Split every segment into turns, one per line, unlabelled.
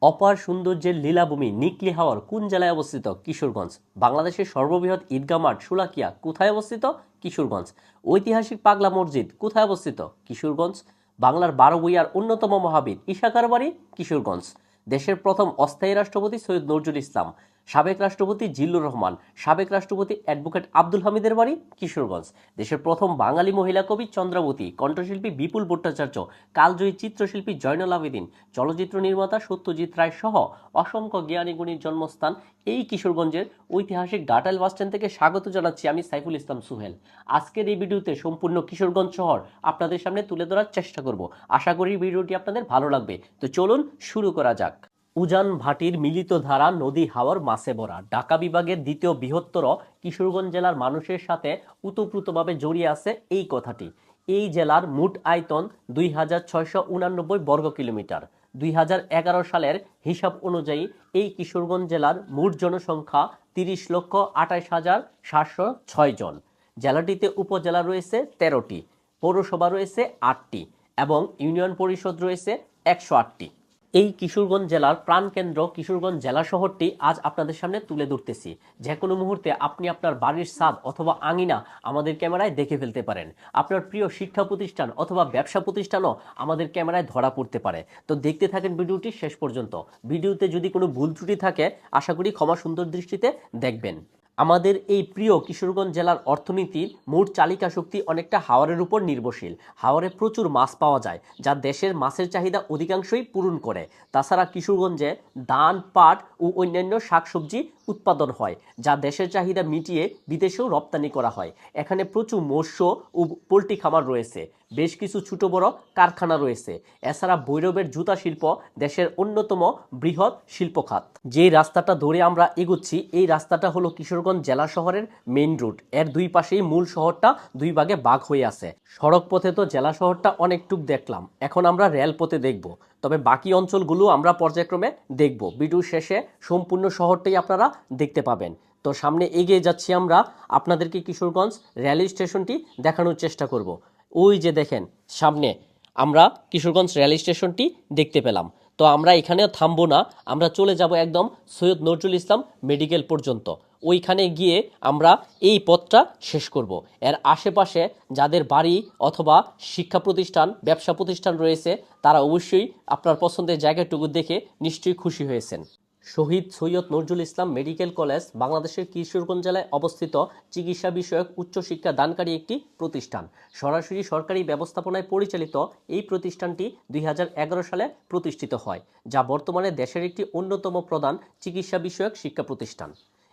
অপার সৌন্দর্যের লীলাভূমি নিকলি হাওর কোন জেলায় অবস্থিত? কিশোরগঞ্জ। বাংলাদেশের সর্ববৃহৎ ঈদগাহ মাঠ শোলাকিয়া কোথায় অবস্থিত? কিশোরগঞ্জ। ঐতিহাসিক পাগলা মসজিদ কোথায় অবস্থিত? কিশোরগঞ্জ। বাংলার 12 ভূঁইয়ার অন্যতম মহাবীর ঈশাকার বাড়ি কিশোরগঞ্জ। দেশের প্রথম অস্থায়ী রাষ্ট্রপতি সৈয়দ নজরুল ইসলাম, সাবেক রাষ্ট্রপতি জিল্লুর রহমান, সাবেক রাষ্ট্রপতি অ্যাডভোকেট আব্দুল হামিদের বাড়ি কিশোরগঞ্জ। দেশের প্রথম বাঙালি মহিলা কবি চন্দ্রাবতী, কণ্ঠশিল্পী বিপুল ভট্টাচার্য, কালজয়ী চিত্রশিল্পী জয়নুল আবেদিন, চলচ্চিত্র নির্মাতা সত্যজিৎ রায় সহ অসংখ্য জ্ঞানী গুণীর জন্মস্থান এই কিশোরগঞ্জের ঐতিহাসিক ঘাটাইল বাসস্ট্যান্ড থেকে স্বাগত জানাচ্ছি আমি সাইফুল ইসলাম সুহেল। আজকের এই ভিডিওতে সম্পূর্ণ কিশোরগঞ্জ শহর আপনাদের সামনে তুলে ধরার চেষ্টা করব। আশা করি ভিডিওটি আপনাদের ভালো লাগবে। তো চলুন শুরু করা যাক। উজান ভাটির মিলিত ধারা নদী হাওর মাছে ভরা। ঢাকা বিভাগের দ্বিতীয় বৃহত্তর কিশোরগঞ্জ জেলার মানুষের সাথে ওতপ্রোতভাবে জড়িয়ে আছে এই কথাটি। এই জেলার মোট আয়তন 2689 বর্গ কিলোমিটার। 2011 সালের হিসাব অনুযায়ী এই কিশোরগঞ্জ জেলার মোট জনসংখ্যা 30,28,706 জন। জেলাটিতে উপজেলা রয়েছে 13টি, পৌরসভা রয়েছে 8টি এবং ইউনিয়ন পরিষদ রয়েছে 108টি। এই কিশোরগঞ্জ জেলার প্রাণকেন্দ্র কিশোরগঞ্জ জেলা শহরটি আজ আপনাদের সামনে তুলে ধরতেছি। যে কোনো মুহূর্তে আপনি আপনার বাড়ির ছাদ অথবা আঙিনা আমাদের ক্যামেরায় দেখে ফেলতে পারেন। আপনার প্রিয় শিক্ষা প্রতিষ্ঠান অথবা ব্যবসা প্রতিষ্ঠানও আমাদের ক্যামেরায় ধরা পড়তে পারে। তো দেখতে থাকেন ভিডিওটি শেষ পর্যন্ত। ভিডিওতে যদি কোনো ভুল ত্রুটি থাকে আশা করি ক্ষমা সুন্দর দৃষ্টিতে দেখবেন। আমাদের এই প্রিয় কিশোরগঞ্জ জেলার অর্থনীতির মোট চালিকা শক্তি অনেকটা হাওরের উপর নির্ভরশীল। হাওরে প্রচুর মাছ পাওয়া যায়, যা দেশের মাছের চাহিদা অধিকাংশই পূরণ করে। তাছাড়া কিশোরগঞ্জে ধান, পাট ও অন্যান্য শাকসবজি উৎপাদন হয়, যা দেশের চাহিদা মিটিয়ে বিদেশেও রপ্তানি করা হয়। এখানে প্রচুর মৎস্য ও পোল্ট্রি খামার রয়েছে, বেশ কিছু ছোট বড় কারখানা রয়েছে। এছাড়া ভৈরবের জুতা শিল্প দেশের অন্যতম বৃহৎ শিল্প খাত। যে রাস্তাটা ধরে আমরা এগুচ্ছি এই রাস্তাটা হলো কিশোরগঞ্জ জেলা শহরের মেইন রুট। এর দুই পাশেই মূল শহরটা দুই ভাগে ভাগ হয়ে আছে। সড়ক পথে তো জেলা শহরটা অনেকটুক দেখলাম, এখন আমরা রেলপথে দেখব। তবে বাকি অঞ্চলগুলো আমরা পর্যায়ক্রমে দেখব। ভিডিও শেষে সম্পূর্ণ শহরটাই আপনারা দেখতে পাবেন। তো সামনে এগিয়ে যাচ্ছি আমরা, আপনাদেরকে কিশোরগঞ্জ রেল স্টেশনটি দেখানোর চেষ্টা করব। ওই যে দেখেন সামনে আমরা কিশোরগঞ্জ রেল স্টেশনটি দেখতে পেলাম। তো আমরা এখানেও থামবো না, আমরা চলে যাব একদম সৈয়দ নজরুল ইসলাম মেডিকেল পর্যন্ত। ওইখানে গিয়ে আমরা এই পথটা শেষ করব। এর আশেপাশে যাদের বাড়ি অথবা শিক্ষা প্রতিষ্ঠান, ব্যবসা প্রতিষ্ঠান রয়েছে তারা অবশ্যই আপনার পছন্দের জায়গাটুকু দেখে নিশ্চয়ই খুশি হয়েছেন। শহীদ সৈয়দ নজরুল ইসলাম মেডিকেল কলেজ বাংলাদেশের কিশোরগঞ্জ জেলায় অবস্থিত চিকিৎসা বিষয়ক উচ্চশিক্ষা দানকারী একটি প্রতিষ্ঠান। সরাসরি সরকারি ব্যবস্থাপনায় পরিচালিত এই প্রতিষ্ঠানটি 2011 সালে প্রতিষ্ঠিত হয়, যা বর্তমানে দেশের একটি অন্যতম প্রধান চিকিৎসা বিষয়ক শিক্ষা প্রতিষ্ঠান।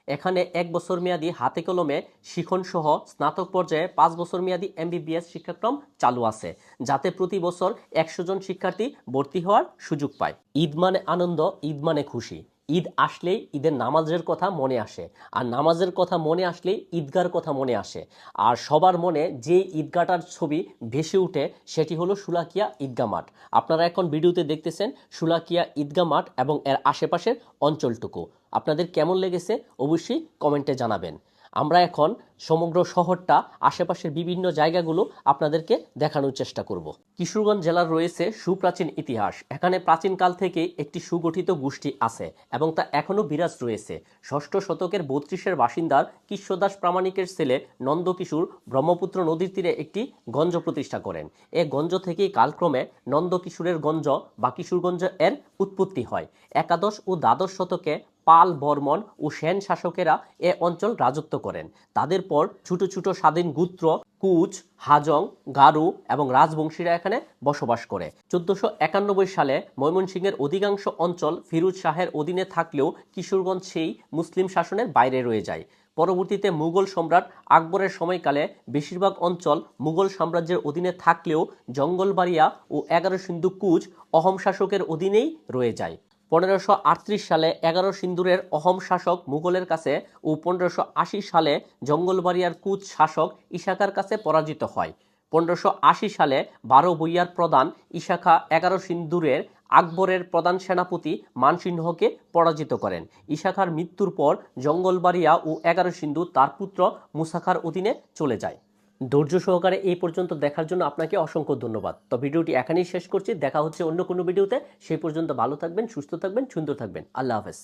এখানে 1 বছর মেয়াদী হাতে কলমে শিখন সহ স্নাতক পর্যায়ে 5 বছর মেয়াদী MBBS শিক্ষাক্রম চালু আছে, যাতে প্রতি বছর 100 জন শিক্ষার্থী ভর্তি হওয়ার সুযোগ পায়। ঈদ মানে আনন্দ, ঈদ মানে খুশি। ঈদ আসলেই ঈদের নামাজের কথা মনে আসে, আর নামাজের কথা মনে আসলেই ঈদগার কথা মনে আসে। আর সবার মনে যে ঈদগাটার ছবি ভেসে উঠে সেটি হলো শোলাকিয়া ঈদগাহ মাঠ। আপনারা এখন ভিডিওতে দেখতেছেন শোলাকিয়া ঈদগাহ মাঠ এবং এর আশেপাশের অঞ্চলটুকু। আপনাদের কেমন লেগেছে অবশ্যই কমেন্টে জানাবেন। আমরা এখন সমগ্র শহরটা, আশেপাশের বিভিন্ন জায়গাগুলো আপনাদেরকে দেখানোর চেষ্টা করব। কিশোরগঞ্জ জেলার রয়েছে সুপ্রাচীন ইতিহাস। এখানে প্রাচীনকাল থেকে একটি সুগঠিত গোষ্ঠী আছে এবং তা এখনও বিরাজ রয়েছে। 6ষ্ঠ শতকের 32-এর বাসিন্দার কৃষ্ণদাস প্রামাণিকের ছেলে নন্দকিশোর ব্রহ্মপুত্র নদীর তীরে একটি গঞ্জ প্রতিষ্ঠা করেন। এ গঞ্জ থেকেই কালক্রমে নন্দকিশোরের গঞ্জ বা কিশোরগঞ্জ এর উৎপত্তি হয়। একাদশ ও দ্বাদশ শতকে পাল, বর্মন ও সেন শাসকেরা এ অঞ্চল রাজত্ব করেন। তাদের পর ছোট ছোট স্বাধীন গোত্র কুচ, হাজং, গারু এবং রাজবংশীরা এখানে বসবাস করে। 1491 সালে ময়মনসিংহের অধিকাংশ অঞ্চল ফিরোজ শাহের অধীনে থাকলেও কিশোরগঞ্জ সেই মুসলিম শাসনের বাইরে রয়ে যায়। পরবর্তীতে মুঘল সম্রাট আকবরের সময়কালে বেশিরভাগ অঞ্চল মুঘল সাম্রাজ্যের অধীনে থাকলেও জঙ্গলবাড়িয়া ও 11 সিন্ধু কুচ অহোম শাসকের অধীনেই রয়ে যায়। 1538 সালে 11 সিন্ধুরের অহোম শাসক মুঘলের কাছে ও 1580 সালে জঙ্গলবাড়িয়ার কুচ শাসক ইশাকার কাছে পরাজিত হয়। 1580 সালে 12 ভূঁইয়ার প্রধান ইশাখা 11 সিন্ধুরের আকবরের প্রধান সেনাপতি মানসিংহকে পরাজিত করেন। ইশাখার মৃত্যুর পর জঙ্গলবাড়িয়া ও 11 সিন্ধু তার পুত্র মুসাখার অধীনে চলে যায়। ধৈর্য সহকারে এই পর্যন্ত দেখার জন্য আপনাকে অসংখ্য ধন্যবাদ। তো ভিডিওটি এখানেই শেষ করছি। দেখা হচ্ছে অন্য কোনো ভিডিওতে। সেই পর্যন্ত ভালো থাকবেন, সুস্থ থাকবেন, সুন্দর থাকবেন। আল্লাহ হাফেজ।